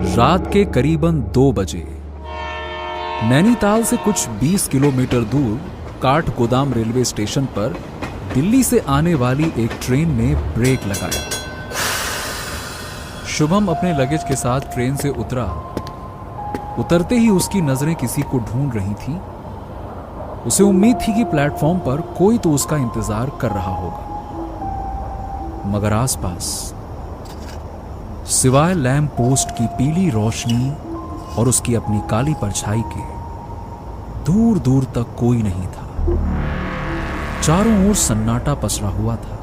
रात के करीबन 2 बजे नैनीताल से कुछ 20 किलोमीटर दूर काठगोदाम रेलवे स्टेशन पर दिल्ली से आने वाली एक ट्रेन ने ब्रेक लगाया। शुभम अपने लगेज के साथ ट्रेन से उतरा। उतरते ही उसकी नजरें किसी को ढूंढ रही थी। उसे उम्मीद थी कि प्लेटफॉर्म पर कोई तो उसका इंतजार कर रहा होगा, मगर आसपास सिवाय लैंप पोस्ट की पीली रोशनी और उसकी अपनी काली परछाई के दूर दूर तक कोई नहीं था। चारों ओर सन्नाटा पसरा हुआ था।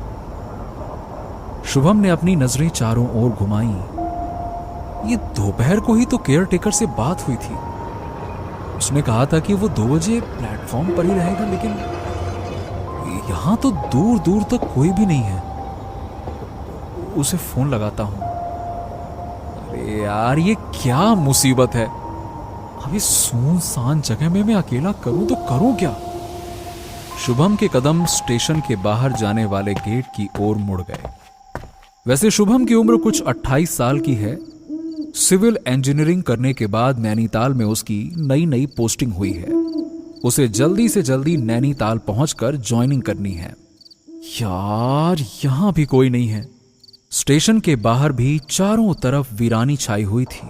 शुभम ने अपनी नजरें चारों ओर घुमाई। ये दोपहर को ही तो केयर टेकर से बात हुई थी। उसने कहा था कि वो 2 बजे प्लेटफॉर्म पर ही रहेगा, लेकिन यहां तो दूर दूर तक कोई भी नहीं है। उसे फोन लगाता हूं। अरे यार, ये क्या मुसीबत है। अभी सुनसान जगह में मैं अकेला करूं तो करूं क्या। शुभम के कदम स्टेशन के बाहर जाने वाले गेट की ओर मुड़ गए। वैसे शुभम की उम्र कुछ 28 साल की है। सिविल इंजीनियरिंग करने के बाद नैनीताल में उसकी नई पोस्टिंग हुई है। उसे जल्दी से जल्दी नैनीताल पहुंचकर ज्वाइनिंग करनी है। यार, यहां भी कोई नहीं है। स्टेशन के बाहर भी चारों तरफ वीरानी छाई हुई थी।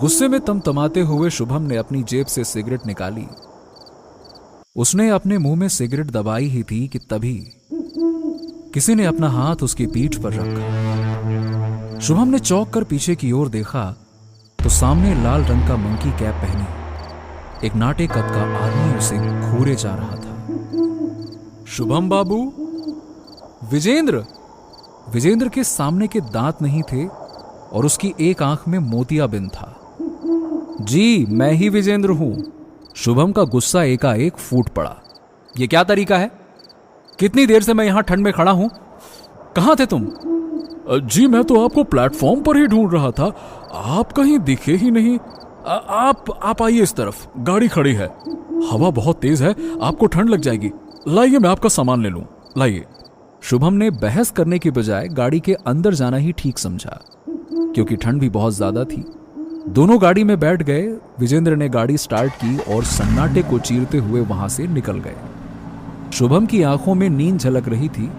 गुस्से में तमतमाते हुए शुभम ने अपनी जेब से सिगरेट निकाली। उसने अपने मुंह में सिगरेट दबाई ही थी कि तभी किसी ने अपना हाथ उसकी पीठ पर रखा। शुभम ने चौंक कर पीछे की ओर देखा तो सामने लाल रंग का मंकी कैप पहने एक नाटे कद का आदमी उसे घूरे जा रहा था। शुभम बाबू। विजेंद्र के सामने के दांत नहीं थे और उसकी एक आंख में मोतियाबिंद था। जी, मैं ही विजेंद्र हूं। शुभम का गुस्सा एकाएक फूट पड़ा। यह क्या तरीका है? कितनी देर से मैं यहां ठंड में खड़ा हूं। कहां थे तुम? जी, मैं तो आपको प्लेटफॉर्म पर ही ढूंढ रहा था। आप कहीं दिखे ही नहीं। आप आइए इस तरफ, गाड़ी खड़ी है। हवा बहुत तेज है, आपको ठंड लग जाएगी। लाइए, मैं आपका सामान ले लूं। लाइए। शुभम ने बहस करने की बजाय गाड़ी के अंदर जाना ही ठीक समझा, क्योंकि ठंड भी बहुत ज्यादा थी। दोनों गाड़ी में बैठ गए। विजेंद्र ने गाड़ी स्टार्ट की और सन्नाटे को चीरते हुए वहां से निकल गए। शुभम की आंखों में नींद झलक रही थी।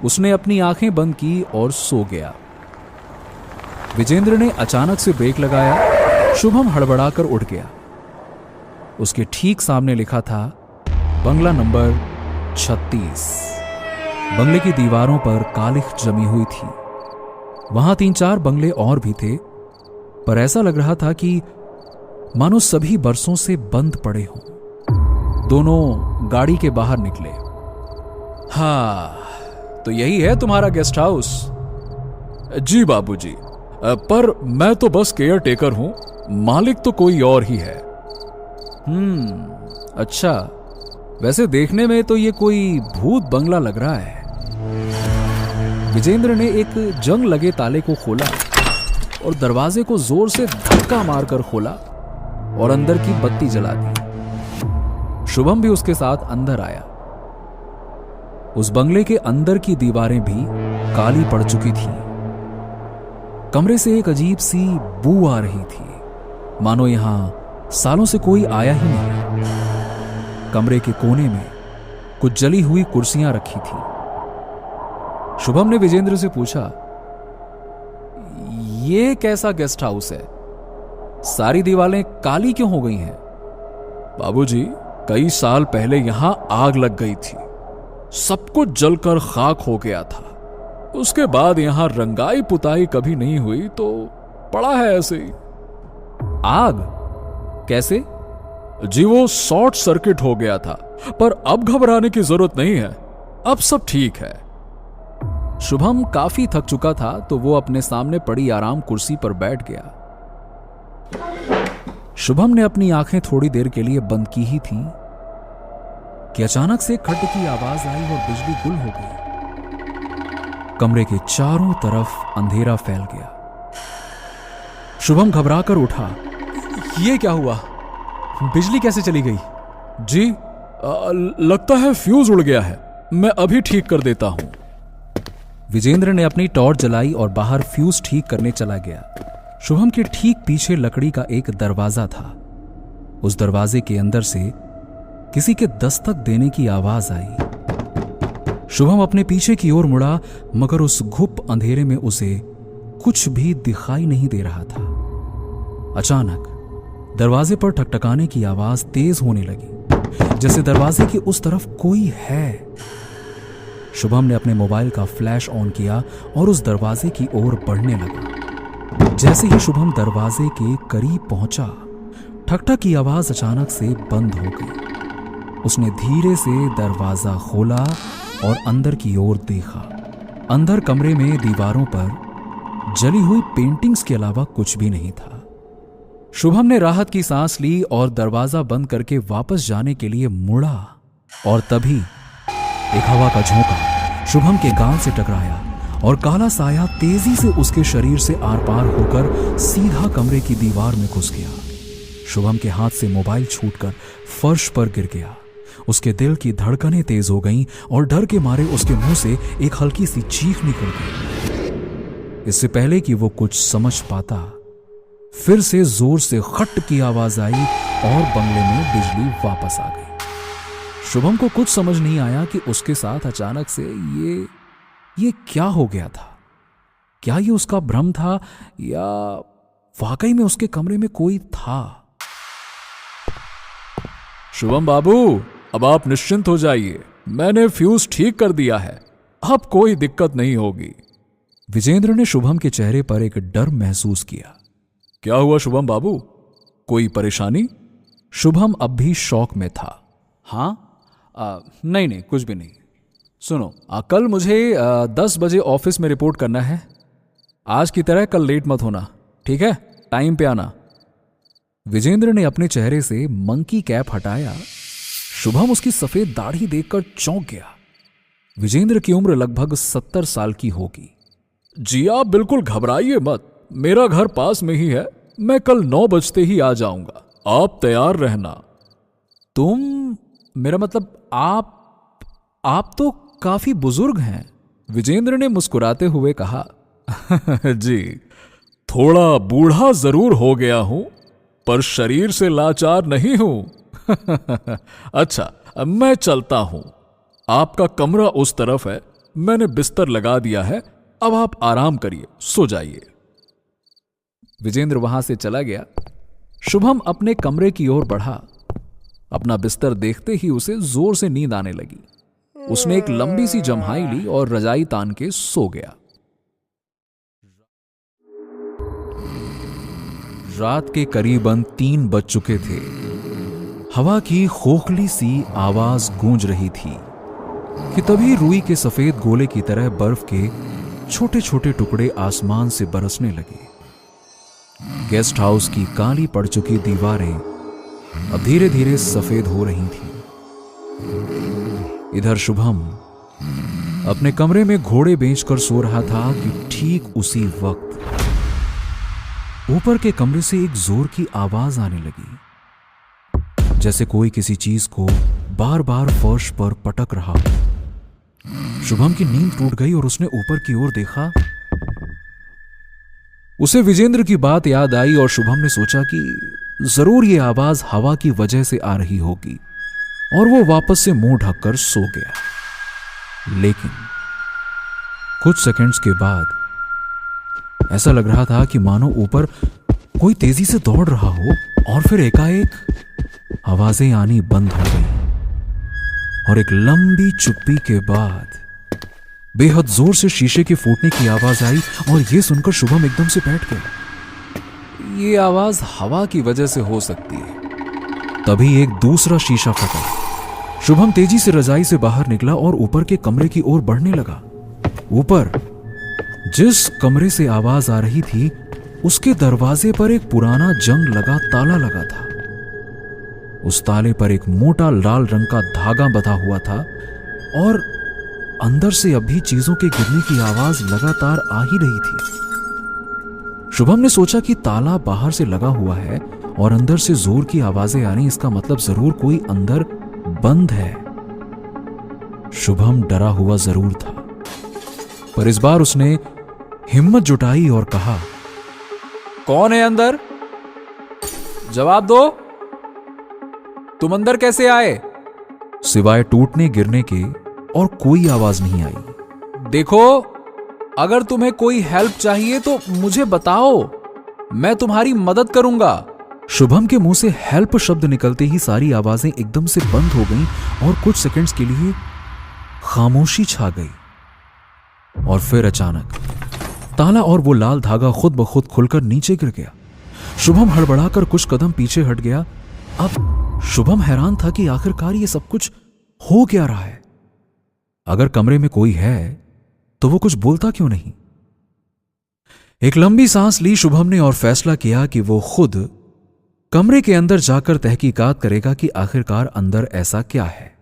उसने अपनी आंखें बंद की और सो गया। विजेंद्र ने अचानक से ब्रेक लगाया। शुभम हड़बड़ाकर उठ गया। उसके ठीक सामने लिखा था बंगला नंबर 36। बंगले की दीवारों पर कालिख जमी हुई थी। वहां 3-4 बंगले और भी थे, पर ऐसा लग रहा था कि मानो सभी बरसों से बंद पड़े हों। दोनों गाड़ी के बाहर निकले। हाँ, तो यही है तुम्हारा गेस्ट हाउस? जी बाबूजी, पर मैं तो बस केयर टेकर हूं, मालिक तो कोई और ही है। अच्छा। वैसे देखने में तो ये कोई भूत बंगला लग रहा है। विजेंद्र ने एक जंग लगे ताले को खोला और दरवाजे को जोर से धक्का मारकर खोला और अंदर की बत्ती जला दी। शुभम भी उसके साथ अंदर आया। उस बंगले के अंदर की दीवारें भी काली पड़ चुकी थीं। कमरे से एक अजीब सी बू आ रही थी, मानो यहां सालों से कोई आया ही नहीं। कमरे के कोने में कुछ जली हुई कुर्सियां रखी थीं। शुभम ने विजेंद्र से पूछा, ये कैसा गेस्ट हाउस है? सारी दीवारें काली क्यों हो गई हैं? बाबूजी, कई साल पहले यहां आग लग गई थी। सब कुछ जलकर खाक हो गया था। उसके बाद यहां रंगाई पुताई कभी नहीं हुई, तो पड़ा है ऐसे ही। आग? कैसे? जी, वो शॉर्ट सर्किट हो गया था, पर अब घबराने की जरूरत नहीं है। अब सब ठीक है। शुभम काफी थक चुका था, तो वो अपने सामने पड़ी आराम कुर्सी पर बैठ गया। शुभम ने अपनी आंखें थोड़ी देर के लिए बंद की ही थीं कि अचानक से खट की आवाज आई और बिजली गुल हो गई। कमरे के चारों तरफ अंधेरा फैल गया। शुभम घबराकर उठा। ये क्या हुआ? बिजली कैसे चली गई? जी, लगता है फ्यूज उड़ गया है। मैं अभी ठीक कर देता हूं। विजेंद्र ने अपनी टॉर्च जलाई और बाहर फ्यूज ठीक करने चला गया। शुभम के ठीक पीछे लकड़ी का एक दरवाजा था। उस दरवाजे के अंदर से किसी के दस्तक देने की आवाज आई। शुभम अपने पीछे की ओर मुड़ा, मगर उस घुप अंधेरे में उसे कुछ भी दिखाई नहीं दे रहा था। अचानक दरवाजे पर ठकठकाने की आवाज तेज होने लगी, जैसे दरवाजे की उस तरफ कोई है। शुभम ने अपने मोबाइल का फ्लैश ऑन किया और उस दरवाजे की ओर बढ़ने लगा। जैसे ही शुभम दरवाजे के करीब पहुंचा, ठक-ठक की आवाज अचानक से बंद हो गई। उसने धीरे से दरवाजा खोला और अंदर की ओर देखा। अंदर कमरे में दीवारों पर जली हुई पेंटिंग्स के अलावा कुछ भी नहीं था। शुभम ने राहत की सांस ली और दरवाजा बंद करके वापस जाने के लिए मुड़ा, और तभी एक हवा का झोंका शुभम के गाल से टकराया और काला साया तेजी से उसके शरीर से आर पार होकर सीधा कमरे की दीवार में घुस गया। शुभम के हाथ से मोबाइल छूटकर फर्श पर गिर गया। उसके दिल की धड़कनें तेज हो गईं और डर के मारे उसके मुंह से एक हल्की सी चीख निकल गई। इससे पहले कि वो कुछ समझ पाता, फिर से जोर से खट की आवाज आई और बंगले में बिजली वापस आ गई। शुभम को कुछ समझ नहीं आया कि उसके साथ अचानक से ये क्या हो गया था। क्या ये उसका भ्रम था या वाकई में उसके कमरे में कोई था? शुभम बाबू, अब आप निश्चिंत हो जाइए, मैंने फ्यूज ठीक कर दिया है, अब कोई दिक्कत नहीं होगी। विजेंद्र ने शुभम के चेहरे पर एक डर महसूस किया। क्या हुआ शुभम बाबू, कोई परेशानी? शुभम अब भी शौक में था। हाँ, नहीं कुछ भी नहीं। सुनो, कल मुझे 10 बजे ऑफिस में रिपोर्ट करना है। आज की तरह कल लेट मत होना, ठीक है? टाइम पे आना। विजेंद्र ने अपने चेहरे से मंकी कैप हटाया। शुभम उसकी सफेद दाढ़ी देखकर चौंक गया। विजेंद्र की उम्र लगभग 70 साल की होगी। जी आप बिल्कुल घबराइए मत, मेरा घर पास में ही है, मैं कल 9 बजते ही आ जाऊंगा, आप तैयार रहना। तुम, मेरा मतलब आप तो काफी बुजुर्ग हैं, विजेंद्र ने मुस्कुराते हुए कहा। जी, थोड़ा बूढ़ा जरूर हो गया हूं, पर शरीर से लाचार नहीं हूं। अच्छा, मैं चलता हूं, आपका कमरा उस तरफ है, मैंने बिस्तर लगा दिया है, अब आप आराम करिए, सो जाइए। विजेंद्र वहां से चला गया। शुभम अपने कमरे की ओर बढ़ा। अपना बिस्तर देखते ही उसे जोर से नींद आने लगी। उसने एक लंबी सी जम्हाई ली और रजाई तान के सो गया। रात के करीबन 3 बज चुके थे। हवा की खोखली सी आवाज गूंज रही थी कि तभी रुई के सफेद गोले की तरह बर्फ के छोटे छोटे टुकड़े आसमान से बरसने लगे। गेस्ट हाउस की काली पड़ चुकी दीवारें अब धीरे धीरे सफेद हो रही थीं। इधर शुभम अपने कमरे में घोड़े बेचकर सो रहा था कि ठीक उसी वक्त ऊपर के कमरे से एक जोर की आवाज आने लगी, जैसे कोई किसी चीज को बार बार फर्श पर पटक रहा हो। शुभम की नींद टूट गई और उसने ऊपर की ओर देखा। उसे विजेंद्र की बात याद आई और शुभम ने सोचा कि जरूर ये आवाज हवा की वजह से आ रही होगी, और वो वापस से मुंह ढककर सो गया। लेकिन कुछ सेकंड्स के बाद ऐसा लग रहा था कि मानो ऊपर कोई तेजी से दौड़ रहा हो, और फिर एकाएक आवाजें आनी बंद हो गई और एक लंबी चुप्पी के बाद बेहद जोर से शीशे के फूटने की आवाज आई। और यह सुनकर शुभम एकदम से बैठ गया। ये आवाज हवा की वजह से हो सकती है। तभी एक दूसरा शीशा फटा। शुभम तेजी से रजाई से बाहर निकला और ऊपर के कमरे की ओर बढ़ने लगा। ऊपर जिस कमरे से आवाज आ रही थी, उसके दरवाजे पर एक पुराना जंग लगा ताला लगा था। उस ताले पर एक मोटा लाल रंग का धागा बंधा हुआ था और अंदर से अब भी चीजों के गिरने की आवाज लगातार आ ही रही थी। शुभम ने सोचा कि ताला बाहर से लगा हुआ है और अंदर से जोर की आवाजें आ रही, इसका मतलब जरूर कोई अंदर बंद है। शुभम डरा हुआ जरूर था, पर इस बार उसने हिम्मत जुटाई और कहा, कौन है अंदर? जवाब दो। तुम अंदर कैसे आए? सिवाय टूटने गिरने के और कोई आवाज नहीं आई। देखो, अगर तुम्हें कोई हेल्प चाहिए तो मुझे बताओ, मैं तुम्हारी मदद करूंगा। शुभम के मुंह से हेल्प शब्द निकलते ही सारी आवाजें एकदम से बंद हो गईं और कुछ सेकंड्स के लिए खामोशी छा गई। और फिर अचानक ताला और वो लाल धागा खुद ब खुद खुलकर नीचे गिर गया। शुभम हड़बड़ाकर कुछ कदम पीछे हट गया। अब शुभम हैरान था कि आखिरकार ये सब कुछ हो क्या रहा है। अगर कमरे में कोई है तो वो कुछ बोलता क्यों नहीं? एक लंबी सांस ली शुभम ने और फैसला किया कि वो खुद कमरे के अंदर जाकर तहकीकात करेगा कि आखिरकार अंदर ऐसा क्या है।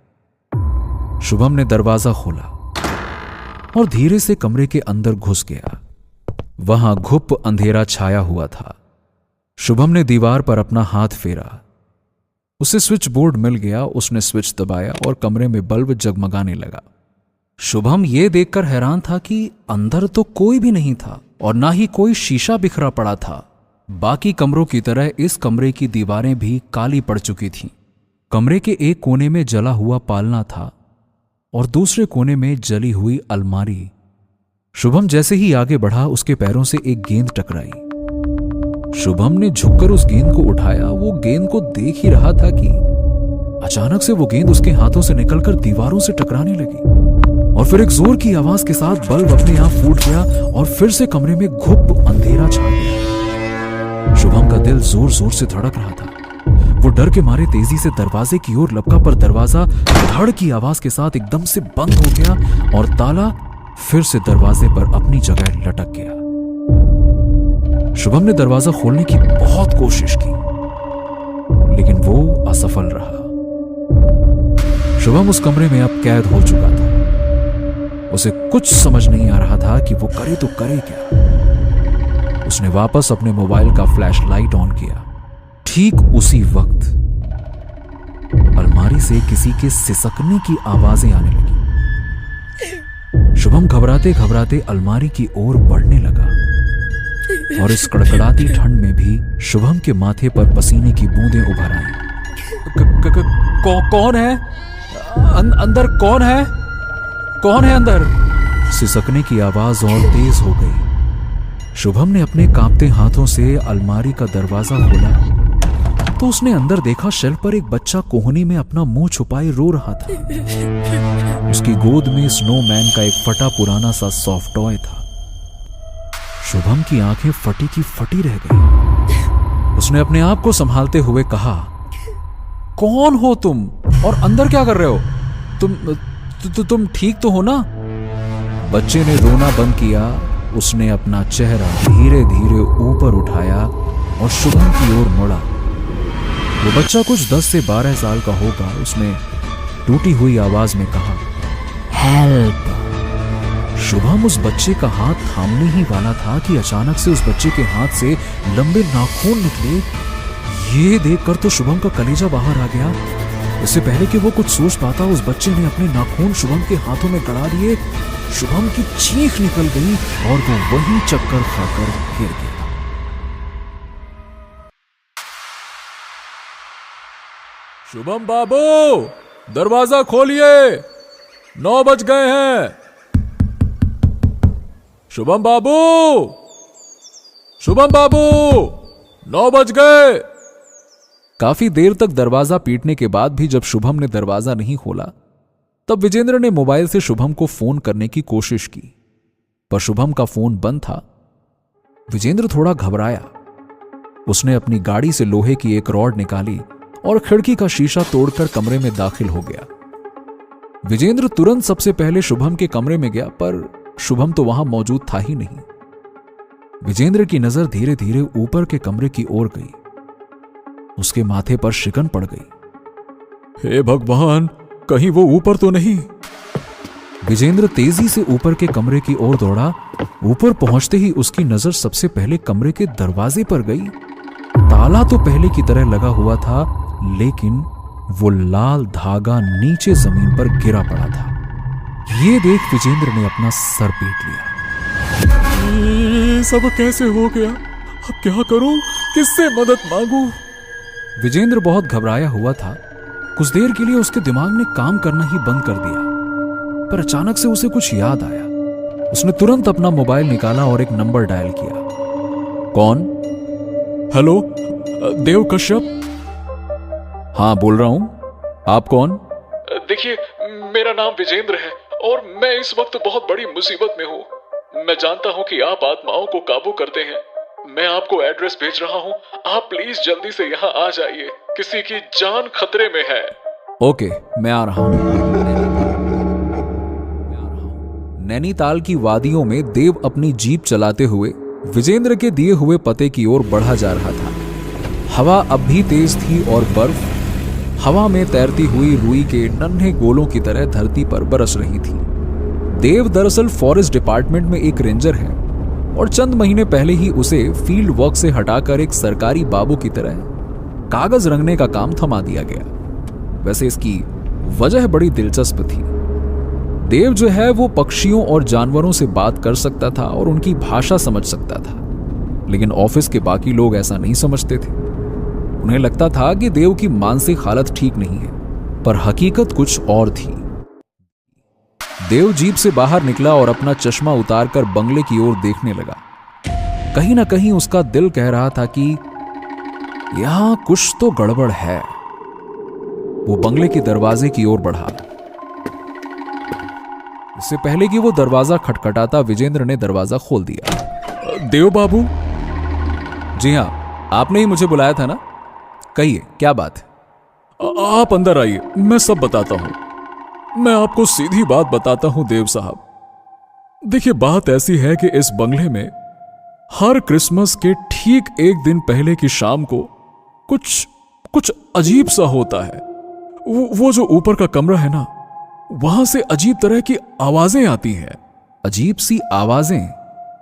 शुभम ने दरवाजा खोला और धीरे से कमरे के अंदर घुस गया। वहां घुप अंधेरा छाया हुआ था। शुभम ने दीवार पर अपना हाथ फेरा। उसे स्विच बोर्ड मिल गया। उसने स्विच दबाया और कमरे में बल्ब जगमगाने लगा। शुभम यह देखकर हैरान था कि अंदर तो कोई भी नहीं था और ना ही कोई शीशा बिखरा पड़ा था। बाकी कमरों की तरह इस कमरे की दीवारें भी काली पड़ चुकी थीं। कमरे के एक कोने में जला हुआ पालना था और दूसरे कोने में जली हुई अलमारी। शुभम जैसे ही आगे बढ़ा उसके पैरों से एक गेंद टकराई। शुभम ने झुककर उस गेंद को उठाया। वो गेंद को देख ही रहा था कि अचानक से वो गेंद उसके हाथों से निकलकर दीवारों से टकराने लगी और फिर एक जोर की आवाज के साथ बल्ब अपने आप फूट गया और फिर से कमरे में घुप अंधेरा छा गया। शुभम का दिल जोर जोर से धड़क रहा था। वो डर के मारे तेजी से दरवाजे की ओर लपका, पर दरवाजा धड़ की आवाज के साथ एकदम से बंद हो गया और ताला फिर से दरवाजे पर अपनी जगह लटक गया। शुभम ने दरवाजा खोलने की बहुत कोशिश की, लेकिन वो असफल रहा। शुभम उस कमरे में अब कैद हो चुका था। उसे कुछ समझ नहीं आ रहा था कि वो करे तो करे क्या। उसने वापस अपने मोबाइल का फ्लैश लाइट ऑन किया। ठीक उसी वक्त अलमारी से किसी के सिसकने की आवाजें आने लगी। शुभम घबराते घबराते अलमारी की ओर बढ़ने लगा और इस कड़कड़ाती ठंड में भी शुभम के माथे पर पसीने की बूंदें उभर आईं। कौन है अंदर? कौन है? कौन है अंदर? सिसकने की आवाज और तेज हो गई। शुभम ने अपने कांपते हाथों से अलमारी का दरवाजा खोला तो उसने अंदर देखा शेल्फ पर एक बच्चा कोहनी में अपना मुंह छुपाए रो रहा था। उसकी गोद में स्नोमैन का एक फटा पुराना सा सॉफ्ट टॉय था। शुभम की आंखें फटी की फटी रह गई। उसने अपने आप को संभालते हुए कहा, कौन हो तुम और अंदर क्या कर रहे हो? तुम ठीक तो हो ना? बच्चे ने रोना बंद किया। उसने अपना चेहरा धीरे धीरे ऊपर उठाया और शुभम की ओर मुड़ा। वो बच्चा कुछ 10 से 12 साल का होगा। उसने टूटी हुई आवाज में कहा, हेल्प। शुभम उस बच्चे का हाथ थामने ही वाला था कि अचानक से उस बच्चे के हाथ से लंबे नाखून निकले। ये देखकर तो शुभम का कलेजा बाहर आ गया। इससे पहले कि वो कुछ सोच पाता, उस बच्चे ने अपने नाखून शुभम के हाथों में गड़ा दिए। शुभम की चीख निकल गई और वो वहीं चक्कर खाकर गिर गया। शुभम बाबू, दरवाजा खोलिए, 9 बज गए हैं। शुभम बाबू, शुभम बाबू, 9 बज गए। काफी देर तक दरवाजा पीटने के बाद भी जब शुभम ने दरवाजा नहीं खोला, तब विजेंद्र ने मोबाइल से शुभम को फोन करने की कोशिश की, पर शुभम का फोन बंद था। विजेंद्र थोड़ा घबराया। उसने अपनी गाड़ी से लोहे की एक रॉड निकाली और खिड़की का शीशा तोड़कर कमरे में दाखिल हो गया। विजेंद्र तुरंत सबसे पहले शुभम के कमरे में गया, पर शुभम तो वहां मौजूद था ही नहीं। विजेंद्र की नजर धीरे धीरे ऊपर के कमरे की ओर गई। उसके माथे पर शिकन पड़ गई। हे भगवान, कहीं वो ऊपर तो नहीं? विजेंद्र तेजी से ऊपर के कमरे की ओर दौड़ा। ऊपर पहुंचते ही उसकी नजर सबसे पहले कमरे के दरवाजे पर गई। ताला तो पहले की तरह लगा हुआ था, लेकिन वो लाल धागा नीचे जमीन पर गिरा पड़ा था। ये देख विजेंद्र ने अपना सर पीट लिया। ये सब कैसे हो गया? अब क्या करूं, किससे मदद मांगू? विजेंद्र बहुत घबराया हुआ था। कुछ देर के लिए उसके दिमाग ने काम करना ही बंद कर दिया, पर अचानक से उसे कुछ याद आया। उसने तुरंत अपना मोबाइल निकाला और एक नंबर डायल किया। कौन? हेलो, देव कश्यप। हाँ, बोल रहा हूं। आप कौन? देखिए, मेरा नाम विजेंद्र है और मैं इस वक्त बहुत बड़ी मुसीबत में हूँ। मैं जानता हूँ कि आप आत्माओं को काबू करते हैं। मैं आपको एड्रेस भेज रहा हूँ, आप प्लीज जल्दी से यहाँ आ जाइए, किसी की जान खतरे में है। ओके, मैं आ रहा हूं। नैनीताल की वादियों में देव अपनी जीप चलाते हुए विजेंद्र के दिए हुए पते की ओर बढ़ा जा रहा था। हवा अब भी तेज थी और बर्फ हवा में तैरती हुई रुई के नन्हे गोलों की तरह धरती पर बरस रही थी। देव दरअसल फॉरेस्ट डिपार्टमेंट में एक रेंजर है और चंद महीने पहले ही उसे फील्ड वर्क से हटाकर एक सरकारी बाबू की तरह कागज रंगने का काम थमा दिया गया। वैसे इसकी वजह बड़ी दिलचस्प थी। देव जो है वो पक्षियों और जानवरों से बात कर सकता था और उनकी भाषा समझ सकता था, लेकिन ऑफिस के बाकी लोग ऐसा नहीं समझते थे। उन्हें लगता था कि देव की मानसिक हालत ठीक नहीं है, पर हकीकत कुछ और थी। देव जीप से बाहर निकला और अपना चश्मा उतारकर बंगले की ओर देखने लगा। कहीं ना कहीं उसका दिल कह रहा था कि यहां कुछ तो गड़बड़ है। वो बंगले के दरवाजे की ओर बढ़ा। इससे पहले कि वो दरवाजा खटखटाता, विजेंद्र ने दरवाजा खोल दिया। देव बाबू। जी हां, आपने ही मुझे बुलाया था ना? कहिए, क्या बात है? आप अंदर आइए, मैं सब बताता हूं। मैं आपको सीधी बात बताता हूं देव साहब। देखिए, बात ऐसी है कि इस बंगले में हर क्रिसमस के ठीक एक दिन पहले की शाम को कुछ अजीब सा होता है। वो जो ऊपर का कमरा है ना, वहां से अजीब तरह की आवाजें आती हैं। अजीब सी आवाजें?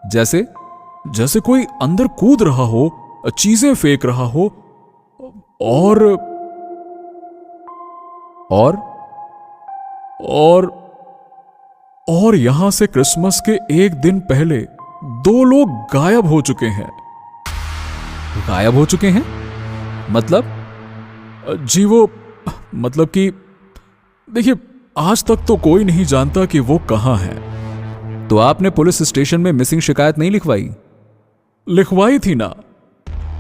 जैसे कोई अंदर कूद रहा हो, चीजें फेंक रहा हो और यहां से क्रिसमस के एक दिन पहले 2 लोग गायब हो चुके हैं। गायब हो चुके हैं? मतलब? जी, वो मतलब कि देखिए, आज तक तो कोई नहीं जानता कि वो कहां है। तो आपने पुलिस स्टेशन में मिसिंग शिकायत नहीं लिखवाई? लिखवाई थी ना,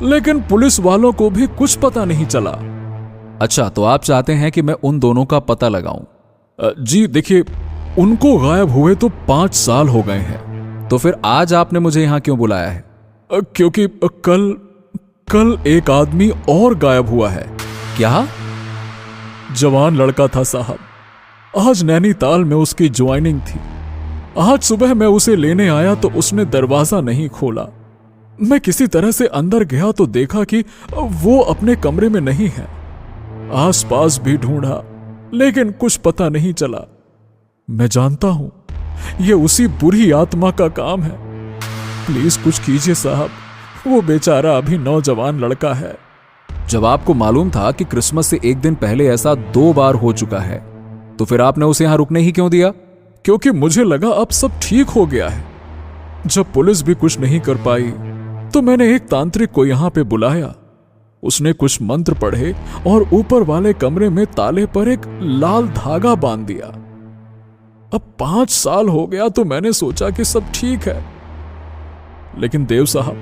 लेकिन पुलिस वालों को भी कुछ पता नहीं चला। अच्छा, तो आप चाहते हैं कि मैं उन दोनों का पता लगाऊं? जी देखिए, उनको गायब हुए तो 5 साल हो गए हैं। तो फिर आज आपने मुझे यहां क्यों बुलाया है? क्योंकि कल एक आदमी और गायब हुआ है। क्या? जवान लड़का था साहब। आज नैनीताल में उसकी ज्वाइनिंग थी। आज सुबह मैं उसे लेने आया तो उसने दरवाजा नहीं खोला। मैं किसी तरह से अंदर गया तो देखा कि वो अपने कमरे में नहीं है। आसपास भी ढूंढा, लेकिन कुछ पता नहीं चला। मैं जानता हूं ये उसी बुरी आत्मा का काम है। प्लीज कुछ कीजिए साहब, वो बेचारा अभी नौजवान लड़का है। जब आपको मालूम था कि क्रिसमस से एक दिन पहले ऐसा 2 बार हो चुका है, तो फिर आपने उसे यहां रुकने ही क्यों दिया? क्योंकि मुझे लगा अब सब ठीक हो गया है। जब पुलिस भी कुछ नहीं कर पाई तो मैंने एक तांत्रिक को यहां पे बुलाया। उसने कुछ मंत्र पढ़े और ऊपर वाले कमरे में ताले पर एक लाल धागा बांध दिया। अब 5 साल हो गया तो मैंने सोचा कि सब ठीक है, लेकिन देव साहब,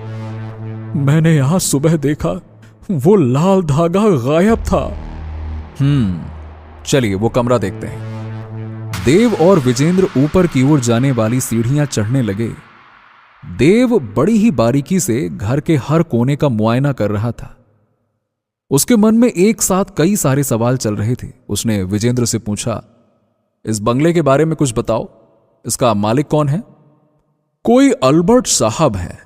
मैंने यहां सुबह देखा वो लाल धागा गायब था। चलिए वो कमरा देखते हैं। देव और विजेंद्र ऊपर की ओर जाने वाली सीढ़ियां चढ़ने लगे। देव बड़ी ही बारीकी से घर के हर कोने का मुआयना कर रहा था। उसके मन में एक साथ कई सारे सवाल चल रहे थे। उसने विजेंद्र से पूछा, इस बंगले के बारे में कुछ बताओ, इसका मालिक कौन है? कोई अल्बर्ट साहब हैं,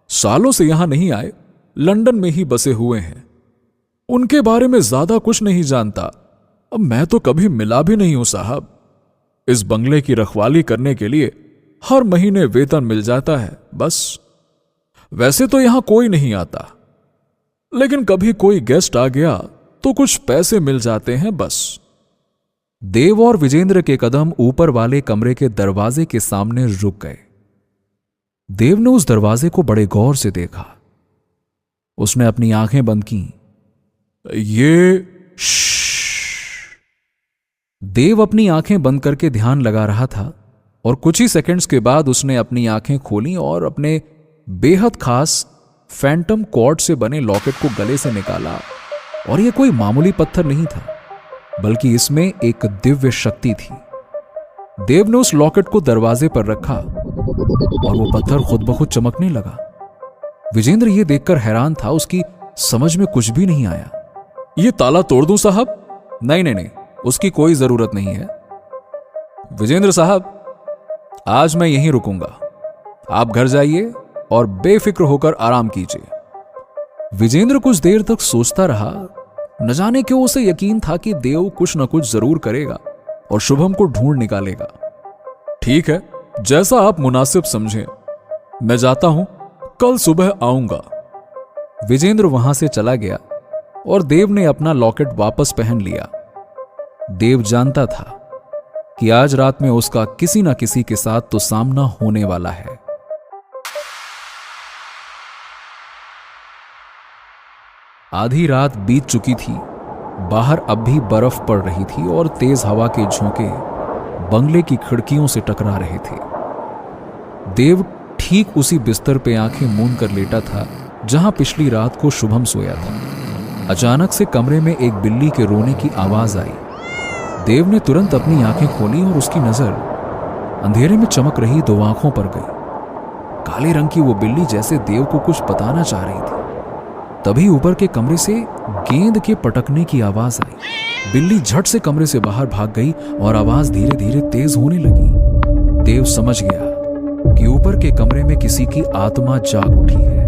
सालों से यहां नहीं आए, लंदन में ही बसे हुए हैं। उनके बारे में ज्यादा कुछ नहीं जानता। अब मैं तो कभी मिला भी नहीं हूं साहब। इस बंगले की रखवाली करने के लिए हर महीने वेतन मिल जाता है, बस। वैसे तो यहां कोई नहीं आता, लेकिन कभी कोई गेस्ट आ गया तो कुछ पैसे मिल जाते हैं, बस। देव और विजेंद्र के कदम ऊपर वाले कमरे के दरवाजे के सामने रुक गए। देव ने उस दरवाजे को बड़े गौर से देखा। उसने अपनी आंखें बंद की। ये देव अपनी आंखें बंद करके ध्यान लगा रहा था और कुछ ही सेकंड्स के बाद उसने अपनी आंखें खोली और अपने बेहद खास फैंटम कॉर्ड से बने लॉकेट को गले से निकाला। और यह कोई मामूली पत्थर नहीं था, बल्कि इसमें एक दिव्य शक्ति थी। देव ने उस लॉकेट को दरवाजे पर रखा और वो पत्थर खुद ब खुद चमकने लगा। विजेंद्र ये देखकर हैरान था, उसकी समझ में कुछ भी नहीं आया। ये ताला तोड़ दूं साहब? नहीं नहीं नहीं, उसकी कोई जरूरत नहीं है। विजेंद्र साहब, आज मैं यहीं रुकूंगा। आप घर जाइए और बेफिक्र होकर आराम कीजिए। विजेंद्र कुछ देर तक सोचता रहा। न जाने क्यों उसे यकीन था कि देव कुछ न कुछ जरूर करेगा और शुभम को ढूंढ निकालेगा। ठीक है, जैसा आप मुनासिब समझें। मैं जाता हूं, कल सुबह आऊंगा। विजेंद्र वहां से चला गया और देव ने अपना लॉकेट वापस पहन लिया। देव जानता था कि आज रात में उसका किसी न किसी के साथ तो सामना होने वाला है। आधी रात बीत चुकी थी। बाहर अब भी बर्फ पड़ रही थी और तेज हवा के झोंके बंगले की खिड़कियों से टकरा रहे थे। देव ठीक उसी बिस्तर पे आंखें मूंद कर लेटा था जहां पिछली रात को शुभम सोया था। अचानक से कमरे में एक बिल्ली के रोने की आवाज आई। देव ने तुरंत अपनी आंखें खोली और उसकी नजर अंधेरे में चमक रही दो आंखों पर गई। काले रंग की वो बिल्ली जैसे देव को कुछ बताना चाह रही थी। तभी ऊपर के कमरे से गेंद के पटकने की आवाज आई। बिल्ली झट से कमरे से बाहर भाग गई और आवाज धीरे धीरे तेज होने लगी। देव समझ गया कि ऊपर के कमरे में किसी की आत्मा जाग उठी है।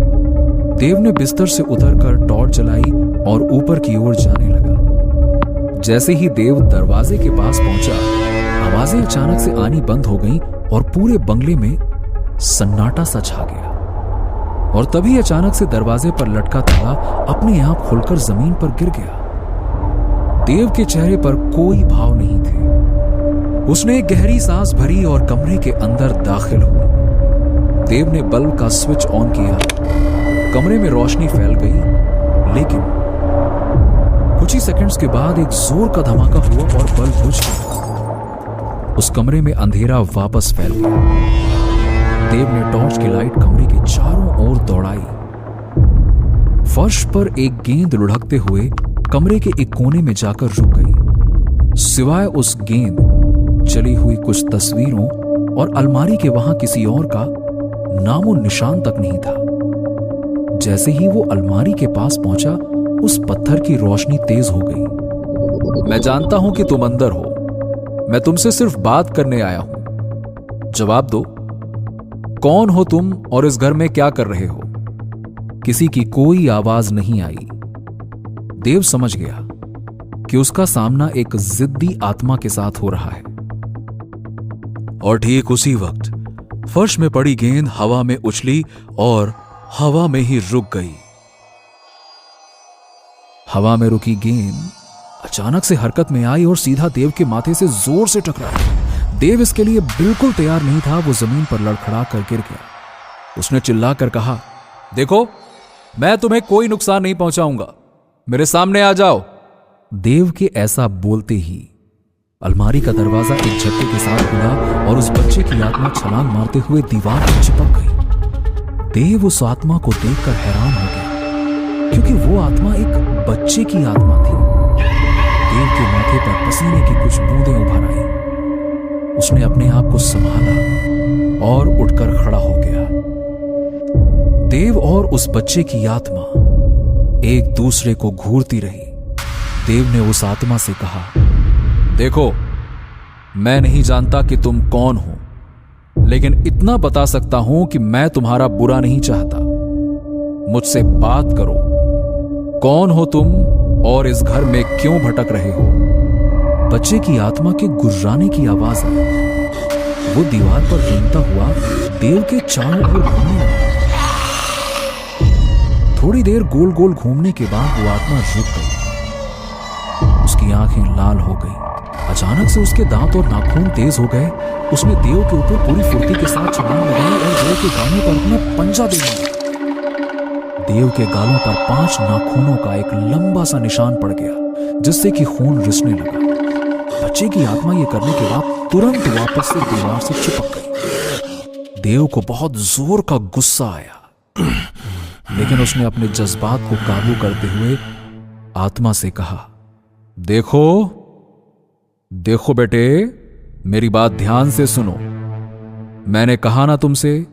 देव ने बिस्तर से उतरकर टॉर्च जलाई और ऊपर की ओर जाने लगा। जैसे ही देव दरवाजे के पास पहुंचा, आवाजें अचानक से आनी बंद हो गईं और पूरे बंगले में सन्नाटा सा छा गया। और तभी अचानक से दरवाजे पर लटका ताला अपने आप खुलकर जमीन पर गिर गया। देव के चेहरे पर कोई भाव नहीं थे। उसने एक गहरी सांस भरी और कमरे के अंदर दाखिल हुआ। देव ने बल्ब का स्विच ऑन किया। कमरे में रोशनी फैल गई, लेकिन कुछ ही सेकंड्स के बाद एक जोर का धमाका हुआ और बल्ब बुझ गया। उस कमरे में अंधेरा वापस फैल गया। देव ने टॉर्च की लाइट कमरे के चारों ओर दौड़ाई। फर्श पर एक गेंद लुढ़कते हुए कमरे के एक कोने में जाकर रुक गई। सिवाय उस गेंद, चली हुई कुछ तस्वीरों और अलमारी के वहां किसी और का नामो निशान तक नहीं था। जैसे ही वो अलमारी के पास पहुंचा, उस पत्थर की रोशनी तेज हो गई। मैं जानता हूं कि तुम अंदर हो। मैं तुमसे सिर्फ बात करने आया हूं। जवाब दो, कौन हो तुम और इस घर में क्या कर रहे हो? किसी की कोई आवाज नहीं आई। देव समझ गया कि उसका सामना एक जिद्दी आत्मा के साथ हो रहा है। और ठीक उसी वक्त फर्श में पड़ी गेंद हवा में उछली और हवा में ही रुक गई। हवा में रुकी गेंद अचानक से हरकत में आई और सीधा देव के माथे से जोर से टकराई। देव इसके लिए बिल्कुल तैयार नहीं था। वो जमीन पर लड़खड़ा कर गिर गया। उसने चिल्लाकर कहा, देखो, मैं तुम्हें कोई नुकसान नहीं पहुंचाऊंगा। मेरे सामने आ जाओ। देव के ऐसा बोलते ही अलमारी का दरवाजा एक झटके के साथ खुला और उस बच्चे की आत्मा छलांग मारते हुए दीवार पर चिपक गई। देव उस आत्मा को देखकर हैरान हो गया, क्योंकि वो आत्मा एक बच्चे की आत्मा थी। देव के माथे पर पसीने की कुछ बूंदें उभर आई। उसने अपने आप को संभाला और उठकर खड़ा हो गया। देव और उस बच्चे की आत्मा एक दूसरे को घूरती रही। देव ने उस आत्मा से कहा, देखो, मैं नहीं जानता कि तुम कौन हो, लेकिन इतना बता सकता हूं कि मैं तुम्हारा बुरा नहीं चाहता। मुझसे बात करो। कौन हो तुम और इस घर में क्यों भटक रहे हो? बच्चे की आत्मा के गुर्राने की आवाज आई। वो दीवार पर रेंगता हुआ देव के चारों ओर घूमने लगा। थोड़ी देर गोल गोल घूमने के बाद वो आत्मा रुक गई। उसकी आंखें लाल हो गई। अचानक से उसके दांत और नाखून तेज हो गए। उसने देव के ऊपर पूरी फुर्ती के साथ छलांग लगाई और देव के गाने पर अपना पंजा दे दिया। देव के गालों पर 5 नाखूनों का एक लंबा सा निशान पड़ गया, जिससे कि खून रिसने लगा। बच्चे की आत्मा ये करने के बाद तुरंत वापस से दीवार से चिपक गई। देव को बहुत जोर का गुस्सा आया, लेकिन उसने अपने जज्बात को काबू करते हुए आत्मा से कहा, देखो देखो बेटे, मेरी बात ध्यान से सुनो। मैंने कहा ना तुमसे,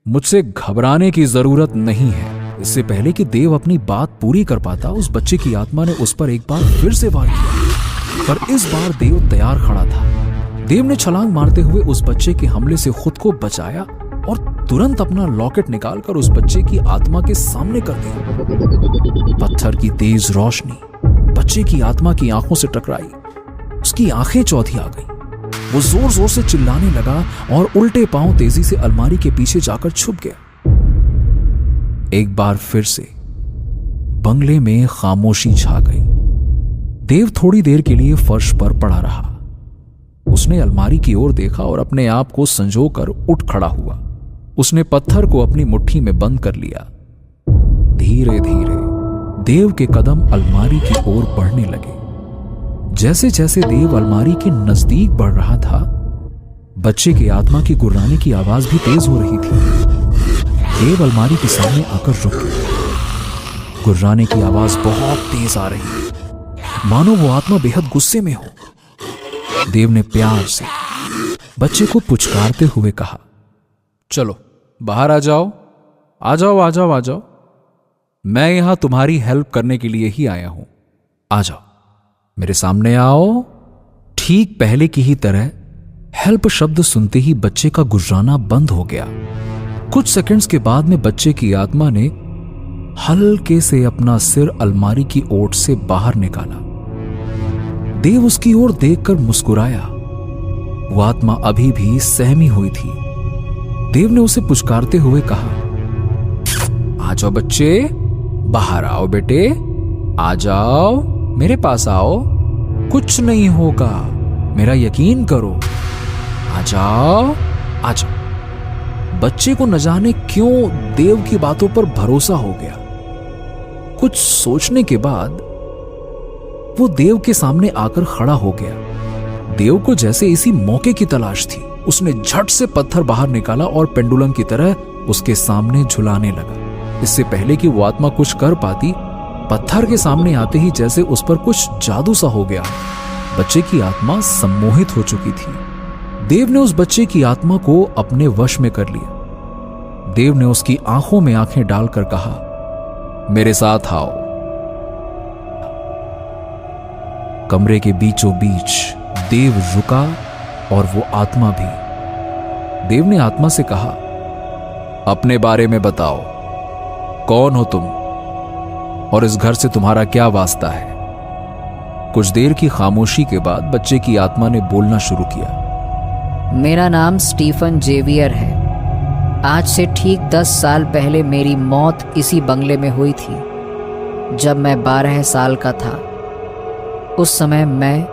मुझसे घबराने की जरूरत नहीं है। इससे पहले कि देव अपनी बात पूरी कर पाता, उस बच्चे की आत्मा ने उस पर एक बार फिर से वार किया, पर इस बार देव तैयार खड़ा था। देव ने छलांग मारते हुए उस बच्चे के हमले से खुद को बचाया और तुरंत अपना लॉकेट निकालकर उस बच्चे की आत्मा के सामने कर दिया। पत्थर की तेज रोशनी बच्चे की आत्मा की आंखों से टकराई, उसकी आंखें चौधी आ गई। वो जोर जोर से चिल्लाने लगा और उल्टे पांव तेजी से अलमारी के पीछे जाकर छुप गया। एक बार फिर से बंगले में खामोशी छा गई। देव थोड़ी देर के लिए फर्श पर पड़ा रहा। उसने अलमारी की ओर देखा और अपने आप को संजोकर उठ खड़ा हुआ। उसने पत्थर को अपनी मुट्ठी में बंद कर लिया। धीरे धीरे देव के कदम अलमारी की ओर बढ़ने लगे। जैसे जैसे देव अलमारी के नजदीक बढ़ रहा था, बच्चे की आत्मा की गुर्राने की आवाज भी तेज हो रही थी। देव अलमारी के सामने आकर रुक गया। गुर्राने की आवाज बहुत तेज आ रही है, मानो वो आत्मा बेहद गुस्से में हो। देव ने प्यार से बच्चे को पुचकारते हुए कहा, चलो बाहर आ जाओ, आ जाओ, आ जाओ, आ जाओ। मैं यहां तुम्हारी हेल्प करने के लिए ही आया हूं। आ जाओ, मेरे सामने आओ। ठीक पहले की ही तरह हेल्प शब्द सुनते ही बच्चे का गुर्राना बंद हो गया। कुछ सेकंड्स के बाद में बच्चे की आत्मा ने हल्के से अपना सिर अलमारी की ओट से बाहर निकाला। देव उसकी ओर देखकर मुस्कुराया। वो आत्मा अभी भी सहमी हुई थी। देव ने उसे पुचकारते हुए कहा, आ जाओ बच्चे, बाहर आओ बेटे, आ जाओ, मेरे पास आओ, कुछ नहीं होगा, मेरा यकीन करो, आ जाओ, आ जाओ। बच्चे को न जाने क्यों देव की बातों पर भरोसा हो गया। कुछ सोचने के बाद वो देव के सामने आकर खड़ा हो गया। देव को जैसे इसी मौके की तलाश थी। उसने झट से पत्थर बाहर निकाला और पेंडुलम की तरह उसके सामने झुलाने लगा। इससे पहले कि वो आत्मा कुछ कर पाती, पत्थर के सामने आते ही जैसे उस पर कुछ जादू सा हो गया। बच्चे की आत्मा सम्मोहित हो चुकी थी। देव ने उस बच्चे की आत्मा को अपने वश में कर लिया। देव ने उसकी आंखों में आंखें डालकर कहा, मेरे साथ आओ। कमरे के बीचों बीच देव रुका और वो आत्मा भी। देव ने आत्मा से कहा, अपने बारे में बताओ, कौन हो तुम और इस घर से तुम्हारा क्या वास्ता है? कुछ देर की खामोशी के बाद बच्चे की आत्मा ने बोलना शुरू किया। मेरा नाम स्टीफन जेवियर है। आज से ठीक 10 साल पहले मेरी मौत इसी बंगले में हुई थी, जब मैं 12 साल का था। उस समय मैं,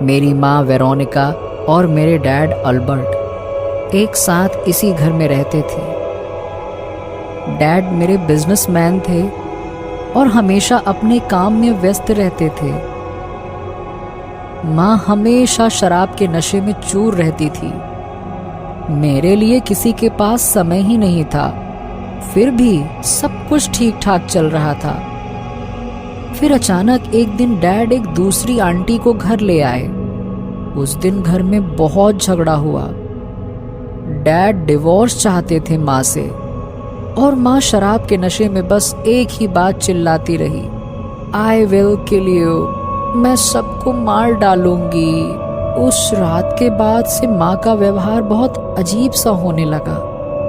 मेरी माँ वेरोनिका और मेरे डैड अल्बर्ट एक साथ इसी घर में रहते थे। डैड मेरे बिजनेसमैन थे और हमेशा अपने काम में व्यस्त रहते थे। माँ हमेशा शराब के नशे में चूर रहती थी। मेरे लिए किसी के पास समय ही नहीं था। फिर भी सब कुछ ठीक ठाक चल रहा था। फिर अचानक एक दिन डैड एक दूसरी आंटी को घर ले आए। उस दिन घर में बहुत झगड़ा हुआ। डैड डिवोर्स चाहते थे माँ से, और माँ शराब के नशे में बस एक ही बात चिल्लाती रही, आई विल किल यू, मैं सबको मार डालूंगी। उस रात के बाद से माँ का व्यवहार बहुत अजीब सा होने लगा।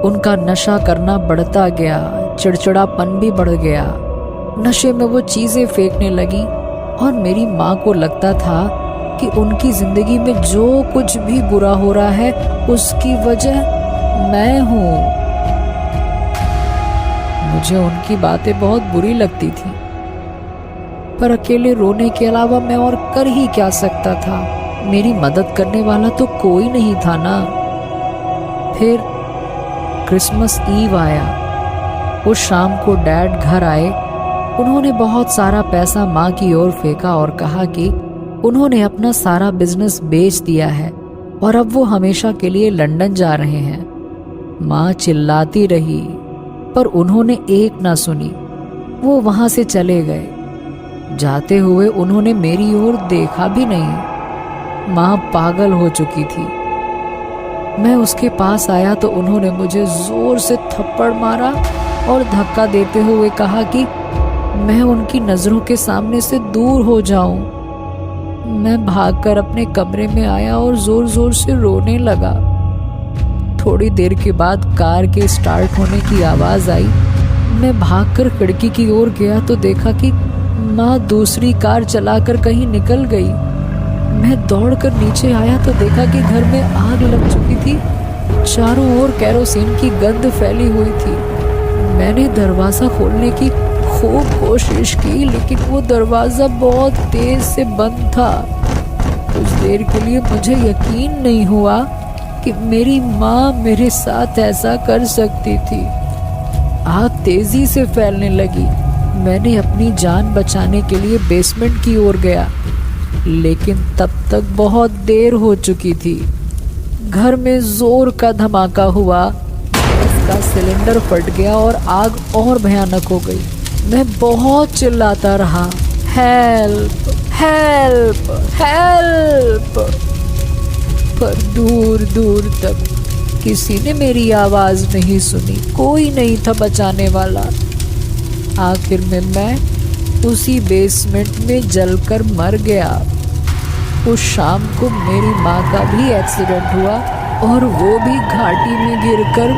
उनका नशा करना बढ़ता गया, चिड़चिड़ापन भी बढ़ गया। नशे में वो चीजें फेंकने लगी और मेरी माँ को लगता था कि उनकी जिंदगी में जो कुछ भी बुरा हो रहा है उसकी वजह मैं हूँ। मुझे उनकी बातें बहुत बुरी लगती थी, पर अकेले रोने के अलावा मैं और कर ही क्या सकता था। मेरी मदद करने वाला तो कोई नहीं था ना। फिर क्रिसमस ईव आया। उस शाम को डैड घर आए। उन्होंने बहुत सारा पैसा माँ की ओर फेंका और कहा कि उन्होंने अपना सारा बिजनेस बेच दिया है और अब वो हमेशा के लिए लंदन जा रहे हैं। माँ चिल्लाती रही पर उन्होंने एक ना सुनी। वो वहां से चले गए। जाते हुए उन्होंने मेरी ओर देखा भी नहीं। माँ पागल हो चुकी थी। मैं उसके पास आया तो उन्होंने मुझे जोर से थप्पड़ मारा और धक्का देते हुए कहा कि मैं उनकी नजरों के सामने से दूर हो जाऊं। मैं भागकर अपने कमरे में आया और जोर जोर से रोने लगा। थोड़ी देर के बाद कार के स्टार्ट होने की आवाज आई। मैं भागकर खिड़की की ओर गया तो देखा कि माँ दूसरी कार चलाकर कहीं निकल गई। मैं दौड़कर नीचे आया तो देखा कि घर में आग लग चुकी थी। चारों ओर केरोसिन की गंध फैली हुई थी। मैंने दरवाजा खोलने की खूब कोशिश की लेकिन वो दरवाजा बहुत तेज से बंद था। कुछ देर के लिए मुझे यकीन नहीं हुआ कि मेरी माँ मेरे साथ ऐसा कर सकती थी। आग तेजी से फैलने लगी। मैंने अपनी जान बचाने के लिए बेसमेंट की ओर गया लेकिन तब तक बहुत देर हो चुकी थी। घर में जोर का धमाका हुआ। उसका सिलेंडर फट गया और आग और भयानक हो गई। मैं बहुत चिल्लाता रहा, हेल्प हेल्प हेल्प, पर दूर दूर तक किसी ने मेरी आवाज नहीं सुनी। कोई नहीं था बचाने वाला। आखिर में मैं उसी बेसमेंट में जलकर मर गया। उस शाम को मेरी माँ का भी एक्सीडेंट हुआ और वो भी घाटी में गिरकर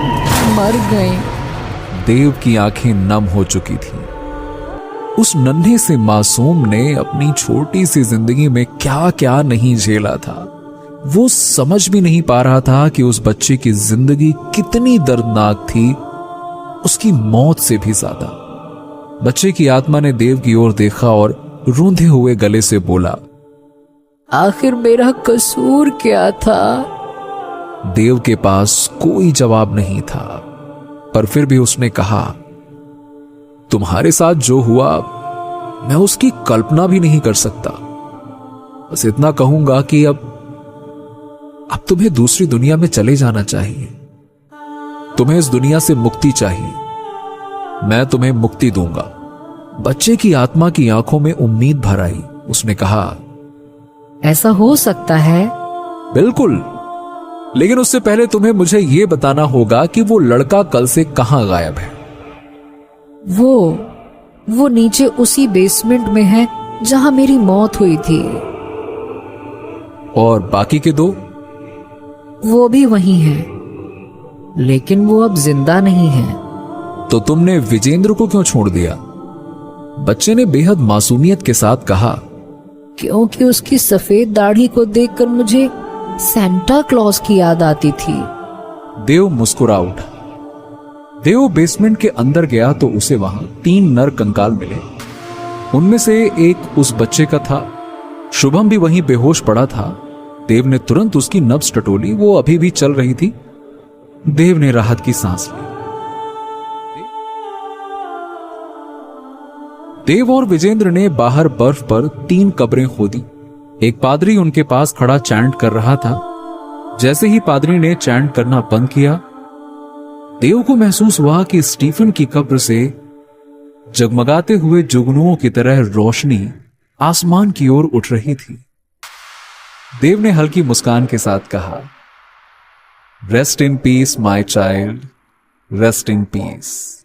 मर गए। देव की आंखें नम हो चुकी थीं। उस नन्हे से मासूम ने अपनी छोटी सी जिंदगी में क्या क्या नहीं झेला था। वो समझ भी नहीं पा रहा था कि उस बच्चे की जिंदगी कितनी दर्दनाक थी, उसकी मौत से भी ज्यादा। बच्चे की आत्मा ने देव की ओर देखा और रूंधे हुए गले से बोला, आखिर मेरा कसूर क्या था? देव के पास कोई जवाब नहीं था, पर फिर भी उसने कहा, तुम्हारे साथ जो हुआ मैं उसकी कल्पना भी नहीं कर सकता। बस इतना कहूंगा कि अब तुम्हें दूसरी दुनिया में चले जाना चाहिए। तुम्हें इस दुनिया से मुक्ति चाहिए। मैं तुम्हें मुक्ति दूंगा। बच्चे की आत्मा की आंखों में उम्मीद भर आई। उसने कहा, ऐसा हो सकता है? बिल्कुल, लेकिन उससे पहले तुम्हें मुझे यह बताना होगा कि वो लड़का कल से कहां गायब है। वो नीचे उसी बेसमेंट में है जहां मेरी मौत हुई थी। और बाकी के दो? वो भी वही हैं, लेकिन वो अब जिंदा नहीं है। तो तुमने विजेंद्र को क्यों छोड़ दिया? बच्चे ने बेहद मासूमियत के साथ कहा, क्योंकि उसकी सफेद दाढ़ी को देखकर मुझे सेंटा क्लॉज की याद आती थी। देव मुस्कुरा उठा। देव बेसमेंट के अंदर गया तो उसे वहां 3 नर कंकाल मिले। उनमें से एक उस बच्चे का था। शुभम भी वहीं बेहोश पड़ा था। देव ने तुरंत उसकी नब्ज टटोली। वो अभी भी चल रही थी। देव ने राहत की सांस ली। देव और विजेंद्र ने बाहर बर्फ पर 3 कब्रें खोदी। एक पादरी उनके पास खड़ा चैंट कर रहा था। जैसे ही पादरी ने चैंट करना बंद किया, देव को महसूस हुआ कि स्टीफन की कब्र से जगमगाते हुए जुगनुओं की तरह रोशनी आसमान की ओर उठ रही थी। देव ने हल्की मुस्कान के साथ कहा, rest in peace my child, rest in peace.